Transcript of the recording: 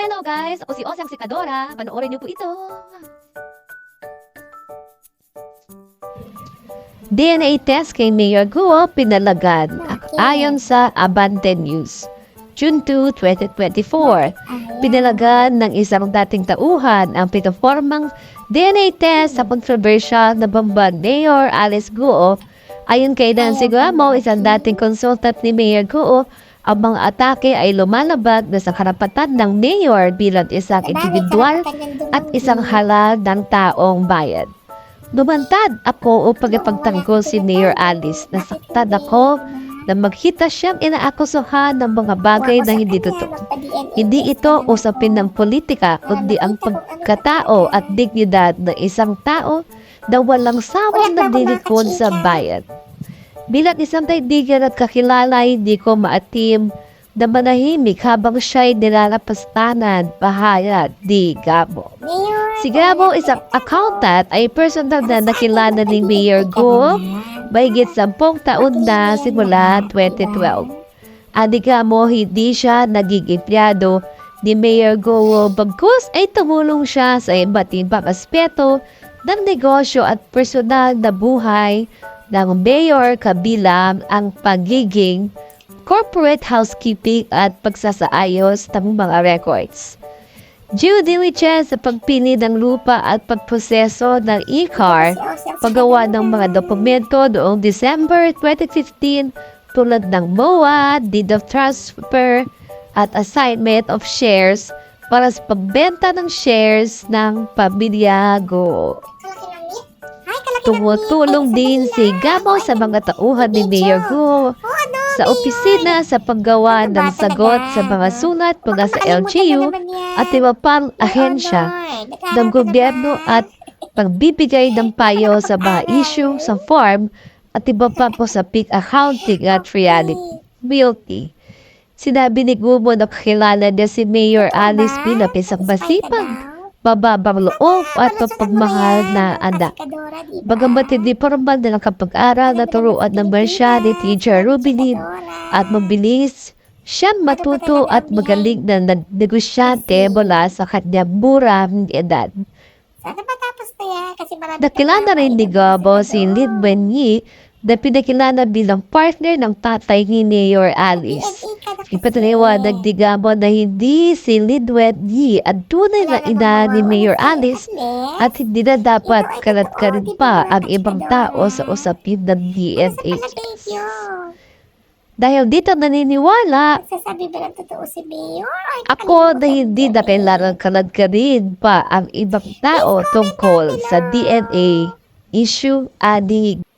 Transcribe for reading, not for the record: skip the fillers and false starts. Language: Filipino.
Hello guys! Ako si Osang Sikadora. Panoorin niyo po ito. DNA test kay Mayor Guo pinalagad ayon sa Abante News. June 2, 2024, pinalagad ng isang dating tauhan ang pinopormang DNA test sa controversial na Bamban Mayor Alice Guo. Ayon kay Nancy Guamo, isang dating consultant ni Mayor Guo, ang mga atake ay lumalabag na sa karapatan ng mayor bilang isang individual at isang halal ng taong bayan. Lumantad ako upang ipagtanggol si Mayor Alice. Nasaktan ako na maghita siyang inaakusahan ng mga bagay na hindi totoo. Hindi ito usapin ng politika, kundi ang pagkatao at dignidad ng isang tao na walang sawang nagdilikod sa bayan. Bilang isang kaibigan at kakilala, hindi ko maatim na manahimik habang siya'y nilalapastanan, bahayag ni Gabo. Si Gabo, isang accountant, ay personal na nakilala ni Mayor Guo mahigit 10 taon na simula 2012. Ani Gamo, hindi siya naging empleyado ni Mayor Guo, bagkus ay tumulong siya sa iba't ibang aspeto ng negosyo at personal na buhay ng mayor, kabilang ang pagiging corporate housekeeping at pagsasaayos ng mga records. Due diligence sa pagpili ng lupa at pagproseso ng e-car, paggawa ng mga dokumento noong December 2015 tulad ng MOA, deed of transfer at assignment of shares para sa pagbenta ng shares ng pamilya Guo. Tumutulong din si Gabo sa mga tauhan ni Mayor Guo sa opisina sa paggawa ng sagot sa mga sulat mula sa LGU at iba pang ahensya ng gobyerno at pagbibigay ng payo sa mga issue sa farm at iba pa po sa peak accounting at reality. Sinabi ni Guo na kakilala niya si Mayor Alice bilang isang masipag, bababang loob at pagmahal na anak. Bagamat hindi formal na nakapag-aral, naturuan naman siya ni Teacher Rubinin at mabilis siyang matuto at magaling na negosyante mula sa kanyang murang edad. Nakilala rin ni Gabo si Lin Wenyi na pinakilala bilang partner ng tatay ni Mayor Alice. Ipataliwanag ni Gabo na hindi si Lin Wenyi ang tunay na ina ni Mayor Alice at hindi na dapat kalat-karin pa ang ibang tao sa usapin ng DNA. Dahil dito naniniwala ako na hindi na kailangan kalat-karin pa ang ibang tao tungkol sa DNA issue. Adig.